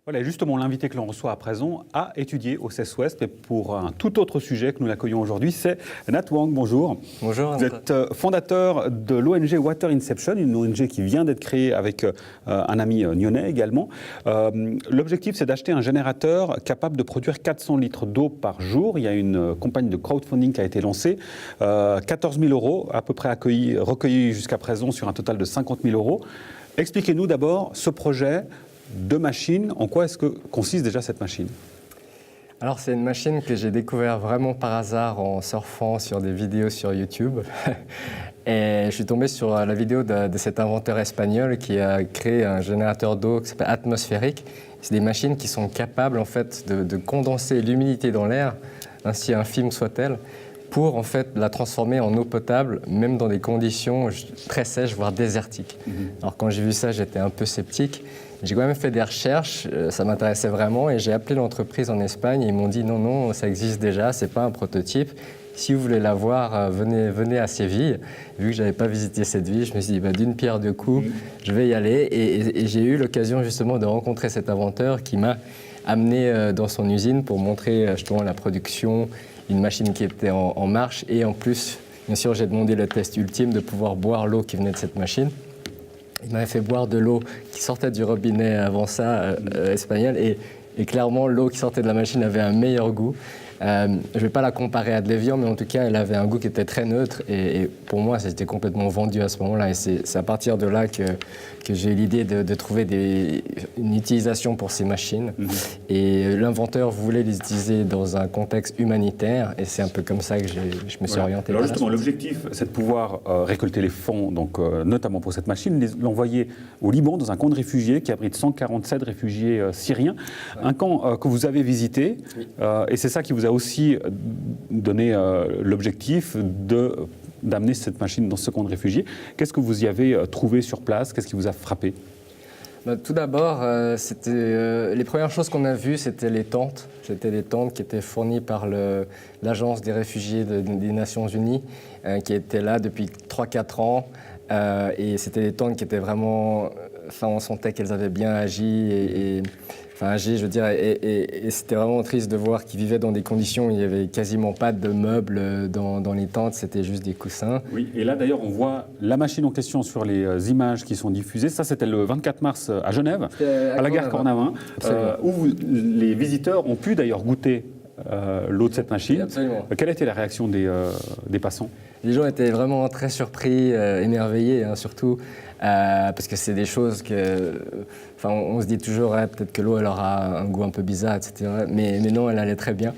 Voilà, justement, l'invité que l'on reçoit à présent a étudié au CES Ouest, mais pour un tout autre sujet que nous l'accueillons aujourd'hui, c'est Nat Wang. Bonjour. Bonjour. Vous êtes fondateur de l'ONG Water Inception, une ONG qui vient d'être créée avec un ami nyonnais également. L'objectif, c'est d'acheter un générateur capable de produire 400 litres d'eau par jour. Il y a une campagne de crowdfunding qui a été lancée. 14 000 euros à peu près recueillis jusqu'à présent sur un total de 50 000 euros. Expliquez-nous d'abord ce projet de machine. En quoi est-ce que consiste déjà cette machine ? Alors c'est une machine que j'ai découvert vraiment par hasard en surfant sur des vidéos sur YouTube. Et je suis tombé sur la vidéo de cet inventeur espagnol qui a créé un générateur d'eau qui s'appelle atmosphérique. C'est des machines qui sont capables en fait de condenser l'humidité dans l'air, ainsi infime soit-elle, pour en fait la transformer en eau potable, même dans des conditions très sèches, voire désertiques. Alors quand j'ai vu ça, j'étais un peu sceptique. J'ai quand même fait des recherches, ça m'intéressait vraiment, et j'ai appelé l'entreprise en Espagne. Et ils m'ont dit non, ça existe déjà, c'est pas un prototype. Si vous voulez la voir, venez à Séville. Vu que je n'avais pas visité cette ville, je me suis dit d'une pierre deux coups, je vais y aller. Et j'ai eu l'occasion justement de rencontrer cet inventeur qui m'a amené dans son usine pour montrer justement la production, une machine qui était en marche. Et en plus, bien sûr, j'ai demandé le test ultime de pouvoir boire l'eau qui venait de cette machine. Il m'avait fait boire de l'eau qui sortait du robinet avant ça, espagnol, et clairement l'eau qui sortait de la machine avait un meilleur goût. Je ne vais pas la comparer à de l'Evian, mais en tout cas, elle avait un goût qui était très neutre, et pour moi, c'était complètement vendu à ce moment-là, et c'est à partir de là que j'ai eu l'idée de trouver une utilisation pour ces machines. Et l'inventeur voulait les utiliser dans un contexte humanitaire, et c'est un peu comme ça que je me suis orienté. Alors justement, l'objectif, c'est de pouvoir récolter les fonds, donc, notamment pour cette machine, l'envoyer au Liban, dans un camp de réfugiés qui abrite 147 réfugiés syriens, un camp que vous avez visité, et c'est ça qui vous a aussi donné l'objectif d'amener cette machine dans ce camp de réfugiés. Qu'est-ce que vous y avez trouvé sur place? Qu'est-ce qui vous a frappé? Tout d'abord, les premières choses qu'on a vues, c'était les tentes. C'était des tentes qui étaient fournies par l'Agence des réfugiés des Nations Unies, qui étaient là depuis 3-4 ans. Et c'était des tentes qui étaient vraiment... Enfin, on sentait qu'elles avaient bien agi je veux dire, et c'était vraiment triste de voir qu'ils vivaient dans des conditions où il n'y avait quasiment pas de meubles dans les tentes, c'était juste des coussins. Oui, et là d'ailleurs on voit la machine en question sur les images qui sont diffusées. Ça c'était le 24 mars à Genève, à la gare Cornavin, où les visiteurs ont pu d'ailleurs goûter l'eau de cette machine. Absolument. Quelle a été la réaction des passants? Les gens étaient vraiment très surpris, émerveillés, surtout, parce que c'est des choses que... Enfin, on se dit toujours, peut-être que l'eau, elle aura un goût un peu bizarre, etc. Mais non, elle allait très bien.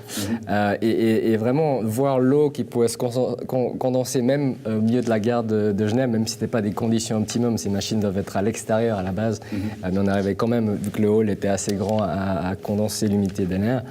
Et vraiment, voir l'eau qui pouvait se condenser même au milieu de la gare de Genève, même si ce n'était pas des conditions optimum, ces machines doivent être à l'extérieur à la base, mais on arrivait quand même, vu que le hall était assez grand, à condenser l'humidité de l'air,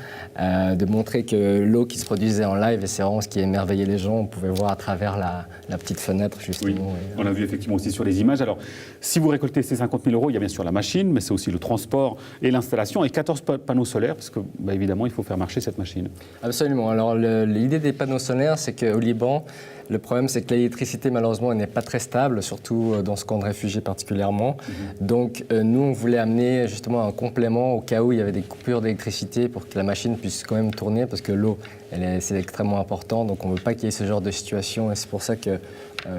de montrer que l'eau qui se produisait en live, et c'est vraiment ce qui émerveillait les gens, on pouvait voir à travers la petite fenêtre, justement. Oui, on l'a vu effectivement aussi sur les images. Alors, si vous récoltez ces 50 000 euros, il y a bien sûr la machine, mais c'est aussi le transport et l'installation, et 14 panneaux solaires, parce que, évidemment, il faut faire marcher cette machine. Absolument. Alors, l'idée des panneaux solaires, c'est qu'au Liban, le problème, c'est que l'électricité, malheureusement, n'est pas très stable, surtout dans ce camp de réfugiés particulièrement. Donc, nous, on voulait amener justement un complément au cas où il y avait des coupures d'électricité pour que la machine puisse quand même tourner, parce que l'eau, c'est extrêmement important. Donc, on ne veut pas qu'il y ait ce genre de situation, et c'est pour ça qu'il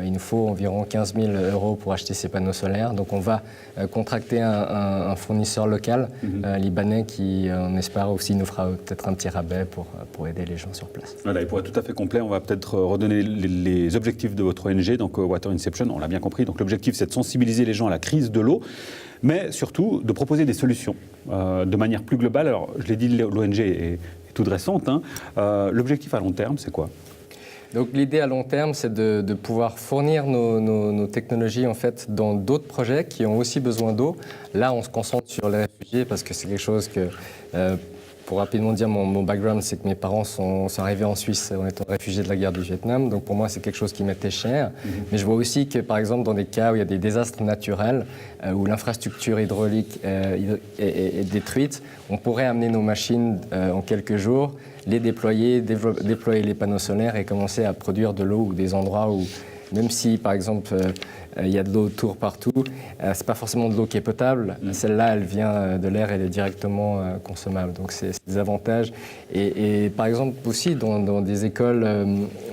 nous faut environ 15 000 euros pour acheter ces panneaux solaires. Donc, on va contracter un fournisseur local libanais qui, on espère aussi, nous fera peut-être un petit rabais pour aider les gens sur place. Voilà, et pour être tout à fait complet, on va peut-être redonner les objectifs de votre ONG, donc Water Inception, on l'a bien compris. Donc l'objectif, c'est de sensibiliser les gens à la crise de l'eau, mais surtout de proposer des solutions de manière plus globale. Alors, je l'ai dit, l'ONG est toute récente. L'objectif à long terme, c'est quoi ? Donc l'idée à long terme, c'est de pouvoir fournir nos technologies en fait, dans d'autres projets qui ont aussi besoin d'eau. Là, on se concentre sur les réfugiés parce que c'est quelque chose que... Pour rapidement dire mon background, c'est que mes parents sont arrivés en Suisse en étant réfugiés de la guerre du Vietnam. Donc pour moi, c'est quelque chose qui m'était cher. Mais je vois aussi que, par exemple, dans des cas où il y a des désastres naturels, où l'infrastructure hydraulique est détruite, on pourrait amener nos machines en quelques jours, les déployer les panneaux solaires et commencer à produire de l'eau ou des endroits où même si, par exemple, il y a de l'eau autour partout, c'est pas forcément de l'eau qui est potable. Celle-là, elle vient de l'air, elle est directement consommable. Donc, c'est des avantages. Et par exemple, aussi, dans des écoles,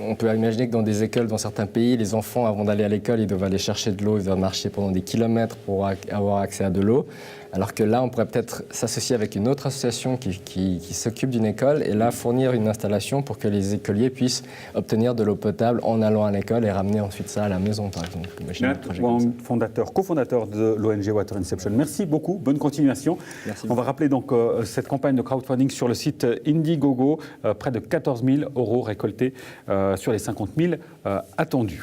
on peut imaginer que dans des écoles, dans certains pays, les enfants, avant d'aller à l'école, ils doivent aller chercher de l'eau, ils doivent marcher pendant des kilomètres pour avoir accès à de l'eau. Alors que là, on pourrait peut-être s'associer avec une autre association qui s'occupe d'une école et là, fournir une installation pour que les écoliers puissent obtenir de l'eau potable en allant à l'école et ramener ensuite ça à la maison, par exemple. Co-fondateur de l'ONG Water Inception. Merci beaucoup, bonne continuation. Merci. On va rappeler donc cette campagne de crowdfunding sur le site Indiegogo, près de 14 000 € récoltés sur les 50 000 attendus.